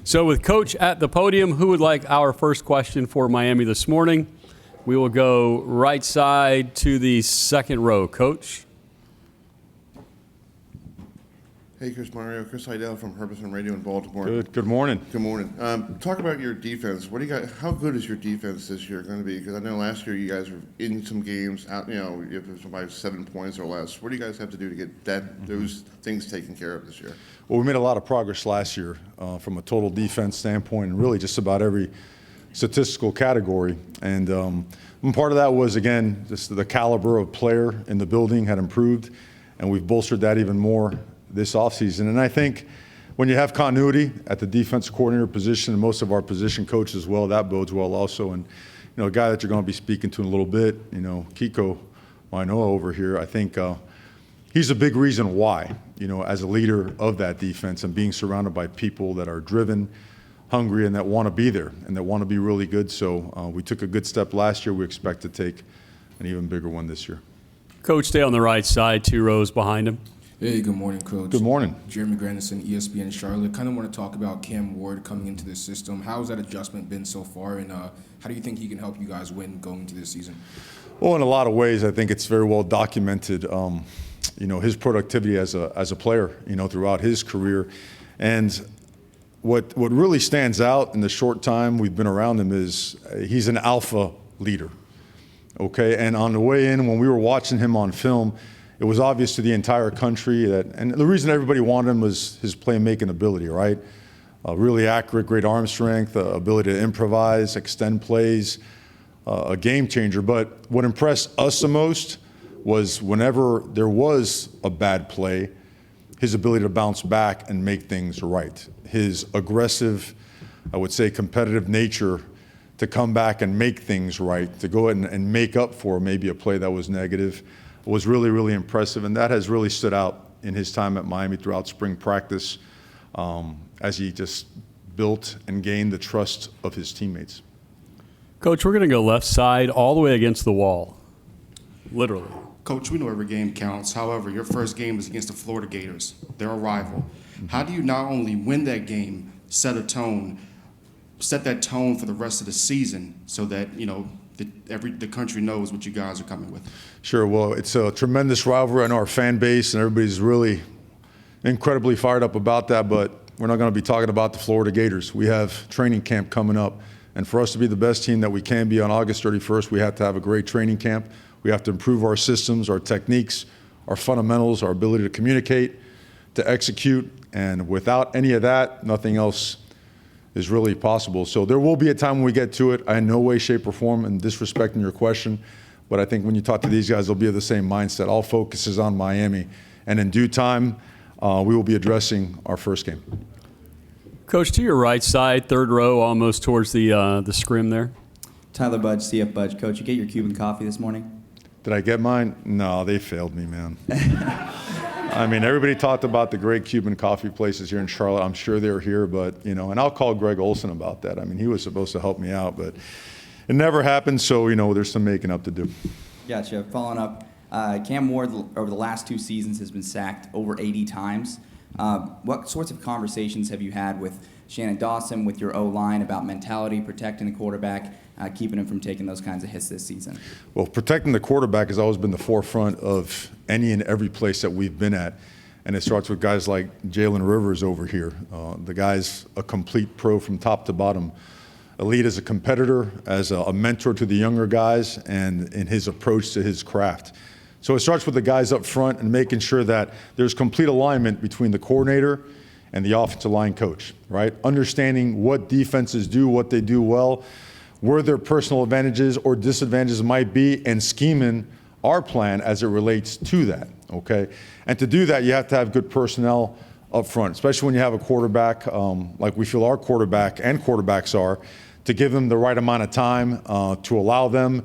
So with Coach at the podium, who would like our first question for Miami this morning? We will go right side to the second row. Coach? Hey, Chris Mario. Chris Heidel from Herbison Radio in Baltimore. Good morning. Good morning. Talk about your defense. What do you got? How good is your defense this year going to be? Because I know last year you guys were in some games out. If it was by 7 points or less. What do you guys have to do to get those things taken care of this year? Well, we made a lot of progress last year from a total defense standpoint, and really just about every statistical category. And part of that was, again, just the caliber of player in the building had improved, and we've bolstered that even more this offseason. And I think when you have continuity at the defense coordinator position and most of our position coaches as well, that bodes well also. And, a guy that you're going to be speaking to in a little bit, Kiko Mainoa over here, I think he's a big reason why, as a leader of that defense and being surrounded by people that are driven, hungry, and that want to be there and that want to be really good. So we took a good step last year. We expect to take an even bigger one this year. Coach, stay on the right side, 2 rows behind him. Hey, good morning, Coach. Good morning. Jeremy Grandison, ESPN in Charlotte. Kind of want to talk about Cam Ward coming into the system. How has that adjustment been so far, and how do you think he can help you guys win going into this season? Well, in a lot of ways, I think it's very well documented, his productivity as a player, throughout his career. And what really stands out in the short time we've been around him is he's an alpha leader, okay? And on the way in, when we were watching him on film, it was obvious to the entire country and the reason everybody wanted him was his playmaking ability, right? Really accurate, great arm strength, ability to improvise, extend plays, a game changer. But what impressed us the most was whenever there was a bad play, his ability to bounce back and make things right. His aggressive, I would say competitive nature to come back and make things right, to go ahead and make up for maybe a play that was negative, was really, really impressive. And that has really stood out in his time at Miami throughout spring practice as he just built and gained the trust of his teammates. Coach, we're going to go left side all the way against the wall, literally. Coach, we know every game counts. However, your first game is against the Florida Gators. They're a rival. How do you not only win that game, set that tone for the rest of the season so that, the country knows what you guys are coming with? Sure. Well, it's a tremendous rivalry. I know our fan base and everybody's really incredibly fired up about that, but we're not going to be talking about the Florida Gators. We have training camp coming up, and for us to be the best team that we can be on August 31st, we have to have a great training camp. We have to improve our systems, our techniques, our fundamentals, our ability to communicate, to execute, and without any of that, nothing else is really possible. So there will be a time when we get to it. I in no way, shape, or form am disrespecting your question, but I think when you talk to these guys, they'll be of the same mindset. All focus is on Miami, and in due time, we will be addressing our first game. Coach, to your right side, 3rd row, almost towards the scrim there. Tyler Budge, CF Budge. Coach, you get your Cuban coffee this morning? Did I get mine? No, they failed me, man. I mean, everybody talked about the great Cuban coffee places here in Charlotte. I'm sure they're here, but, and I'll call Greg Olson about that. I mean, he was supposed to help me out, but it never happened, so, there's some making up to do. Gotcha. Following up, Cam Ward over the last 2 seasons has been sacked over 80 times. What sorts of conversations have you had with Shannon Dawson, with your O-line, about mentality, protecting the quarterback, keeping him from taking those kinds of hits this season? Well, protecting the quarterback has always been the forefront of any and every place that we've been at. And it starts with guys like Jalen Rivers over here. The guy's a complete pro from top to bottom. Elite as a competitor, as a mentor to the younger guys, and in his approach to his craft. So it starts with the guys up front and making sure that there's complete alignment between the coordinator and the offensive line coach, right? Understanding what defenses do, what they do well, where their personal advantages or disadvantages might be, and scheming our plan as it relates to that, okay? And to do that, you have to have good personnel up front, especially when you have a quarterback like we feel our quarterback and quarterbacks are, to give them the right amount of time to allow them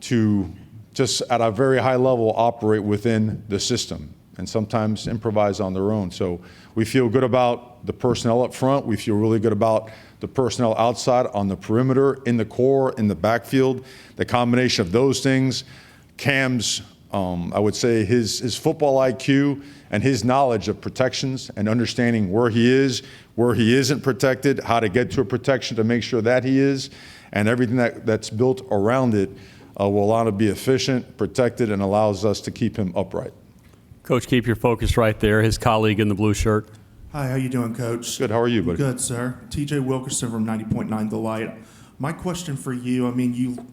to just at a very high level operate within the system and sometimes improvise on their own. So we feel good about the personnel up front. We feel really good about the personnel outside on the perimeter, in the core, in the backfield. The combination of those things, Cam's I would say his football IQ and his knowledge of protections and understanding where he is, where he isn't protected, how to get to a protection to make sure that he is, and everything that's built around it will allow him to be efficient, protected, and allows us to keep him upright. Coach, keep your focus right there. His colleague in the blue shirt. Hi, how you doing, Coach? Good. How are you, buddy? Good, sir. TJ Wilkerson from 90.9 The Light. My question for you, I mean,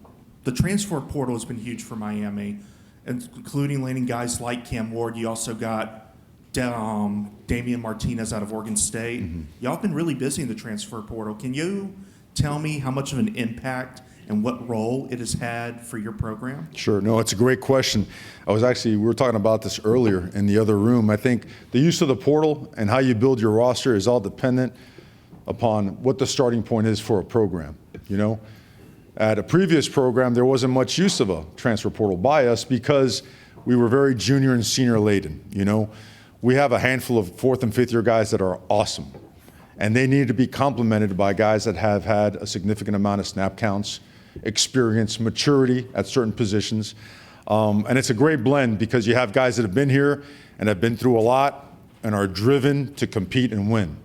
the transfer portal has been huge for Miami, including landing guys like Cam Ward. You also got Damian Martinez out of Oregon State. Y'all have been really busy in the transfer portal. Can you tell me how much of an impact and what role it has had for your program? Sure. No, it's a great question. We were talking about this earlier in the other room. I think the use of the portal and how you build your roster is all dependent upon what the starting point is for a program. You know, at a previous program, there wasn't much use of a transfer portal by us because we were very junior and senior laden. You know, we have a handful of 4th and 5th year guys that are awesome, and they need to be complemented by guys that have had a significant amount of snap counts, experience, maturity at certain positions. And it's a great blend because you have guys that have been here and have been through a lot and are driven to compete and win.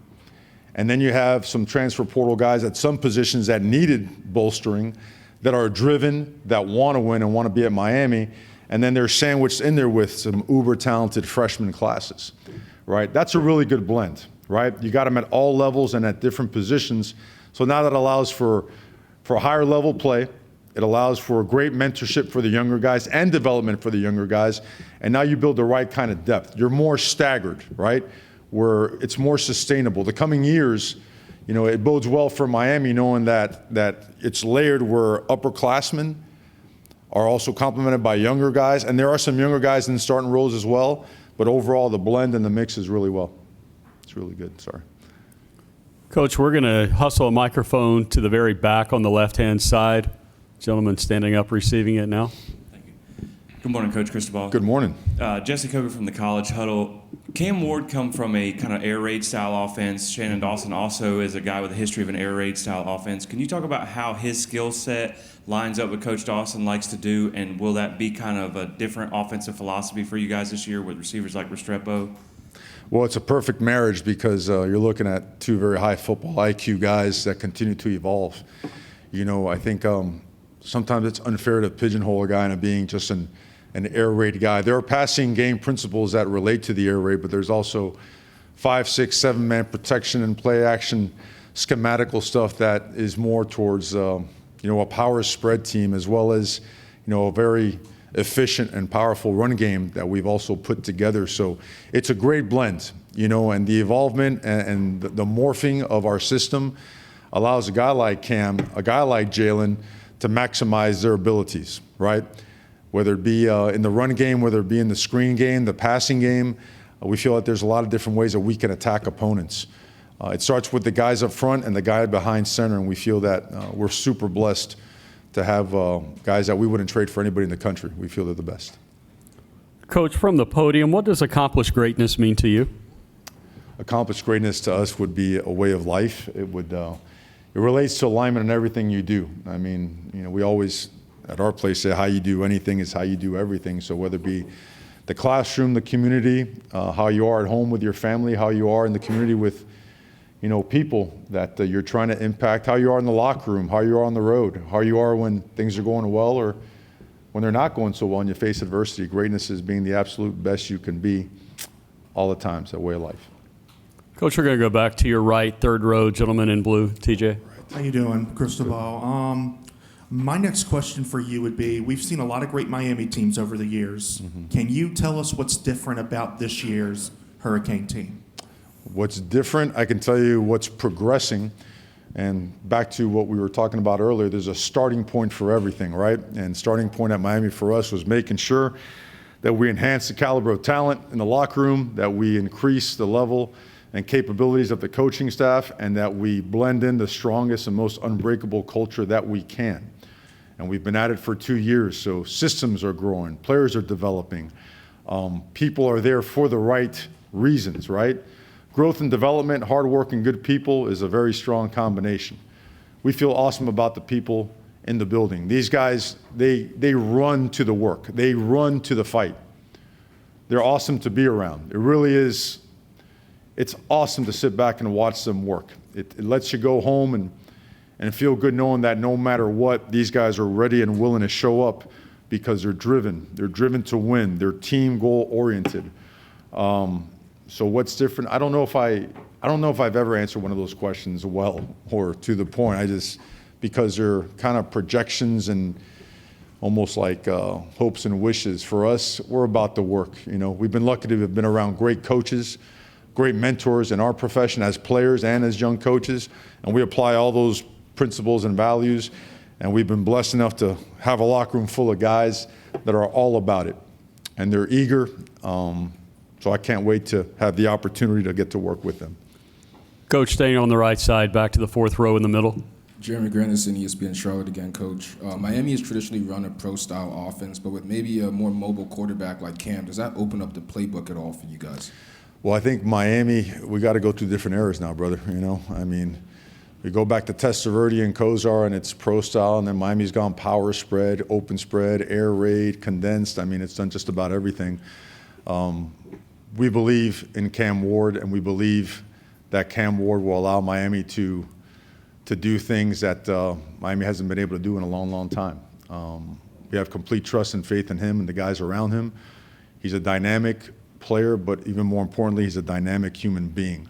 And then you have some transfer portal guys at some positions that needed bolstering, that are driven, that want to win and want to be at Miami. And then they're sandwiched in there with some uber talented freshman classes, right? That's a really good blend, right? You got them at all levels and at different positions. So now that allows for a higher level play. It allows for great mentorship for the younger guys and development for the younger guys. And now you build the right kind of depth. You're more staggered, right? Where it's more sustainable. The coming years, you know, it bodes well for Miami knowing that it's layered where upperclassmen are also complemented by younger guys. And there are some younger guys in starting roles as well. But overall, the blend and the mix is really well. It's really good. Sorry. Coach, we're going to hustle a microphone to the very back on the left-hand side. Gentleman standing up, receiving it now. Thank you. Good morning, Coach Christobal. Good morning. Jesse Coker from the College Huddle. Cam Ward come from a kind of air raid style offense. Shannon Dawson also is a guy with a history of an air raid style offense. Can you talk about how his skill set lines up with Coach Dawson likes to do, and will that be kind of a different offensive philosophy for you guys this year with receivers like Restrepo? Well, it's a perfect marriage because you're looking at two very high football IQ guys that continue to evolve. You know, I think sometimes it's unfair to pigeonhole a guy into being just an air raid guy. There are passing game principles that relate to the air raid, but there's also 5, 6, 7-man protection and play action schematical stuff that is more towards a power spread team, as well as a very efficient and powerful run game that we've also put together. So it's a great blend, and the involvement and the morphing of our system allows a guy like Cam, a guy like Jalen to maximize their abilities, right? Whether it be in the run game, whether it be in the screen game, the passing game, we feel that there's a lot of different ways that we can attack opponents. It starts with the guys up front and the guy behind center, and we feel that we're super blessed to have guys that we wouldn't trade for anybody in the country. We feel they're the best. Coach, from the podium, what does accomplished greatness mean to you? Accomplished greatness to us would be a way of life. It relates to alignment in everything you do. I mean, we always at our place say how you do anything is how you do everything. So whether it be the classroom, the community, how you are at home with your family, how you are in the community with people that you're trying to impact, how you are in the locker room, how you are on the road, how you are when things are going well or when they're not going so well and you face adversity. Greatness is being the absolute best you can be all the time. It's that way of life. Coach, we're going to go back to your right, third row, gentleman in blue, TJ. How you doing, Christobal? My next question for you would be, we've seen a lot of great Miami teams over the years. Mm-hmm. Can you tell us what's different about this year's Hurricane team? What's different, I can tell you what's progressing. And back to what we were talking about earlier, there's a starting point for everything, right? And starting point at Miami for us was making sure that we enhance the caliber of talent in the locker room, that we increase the level and capabilities of the coaching staff, and that we blend in the strongest and most unbreakable culture that we can. And we've been at it for 2 years, so systems are growing, players are developing, people are there for the right reasons, right? Growth and development, hard work, and good people is a very strong combination. We feel awesome about the people in the building. These guys, they run to the work. They run to the fight. They're awesome to be around. It really is. It's awesome to sit back and watch them work. It lets you go home and feel good knowing that no matter what, these guys are ready and willing to show up because they're driven. They're driven to win. They're team goal oriented. So what's different? I don't know if I've ever answered one of those questions well or to the point. Because they're kind of projections and almost like hopes and wishes. For us, we're about the work. We've been lucky to have been around great coaches, great mentors in our profession as players and as young coaches, and we apply all those principles and values. And we've been blessed enough to have a locker room full of guys that are all about it, and they're eager. So I can't wait to have the opportunity to get to work with them. Coach, staying on the right side, back to the fourth row in the middle. Jeremy Grandison, ESPN Charlotte again, Coach. Miami has traditionally run a pro-style offense, but with maybe a more mobile quarterback like Cam, does that open up the playbook at all for you guys? Well, I think Miami, we got to go through different eras now, brother. We go back to Testaverde and Kozar, and it's pro-style, and then Miami's gone power spread, open spread, air raid, condensed. It's done just about everything. We believe in Cam Ward, and we believe that Cam Ward will allow Miami to do things that Miami hasn't been able to do in a long, long time. We have complete trust and faith in him and the guys around him. He's a dynamic player, but even more importantly, he's a dynamic human being.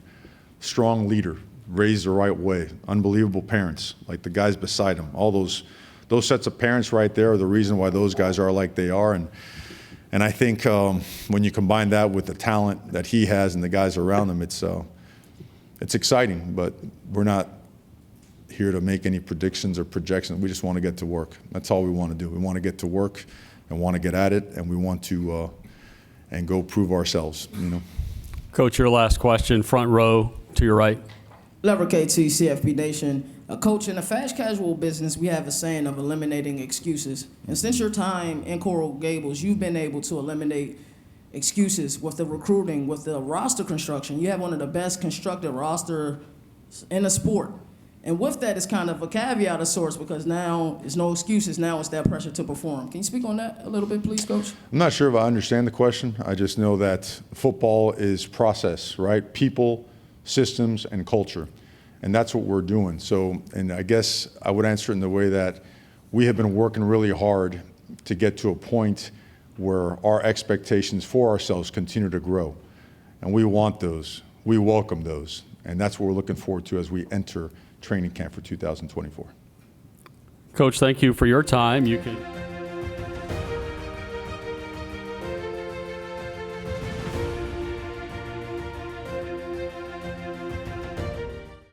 Strong leader, raised the right way, unbelievable parents, like the guys beside him. All those sets of parents right there are the reason why those guys are like they are. And I think when you combine that with the talent that he has and the guys around him, it's exciting, but we're not here to make any predictions or projections. We just want to get to work. That's all we want to do. We want to get to work and want to get at it, and we want to and go prove ourselves. Coach, your last question, front row to your right. Lever KT, CFP Nation. Coach, in the fast casual business, we have a saying of eliminating excuses. And since your time in Coral Gables, you've been able to eliminate excuses with the recruiting, with the roster construction. You have one of the best constructed rosters in the sport. And with that, it's kind of a caveat of sorts because now it's no excuses. Now it's that pressure to perform. Can you speak on that a little bit, please, Coach? I'm not sure if I understand the question. I just know that football is process, right? People, systems, and culture. And that's what we're doing. So, and I guess I would answer it in the way that we have been working really hard to get to a point where our expectations for ourselves continue to grow. And we want those. We welcome those. And that's what we're looking forward to as we enter training camp for 2024. Coach, thank you for your time. You can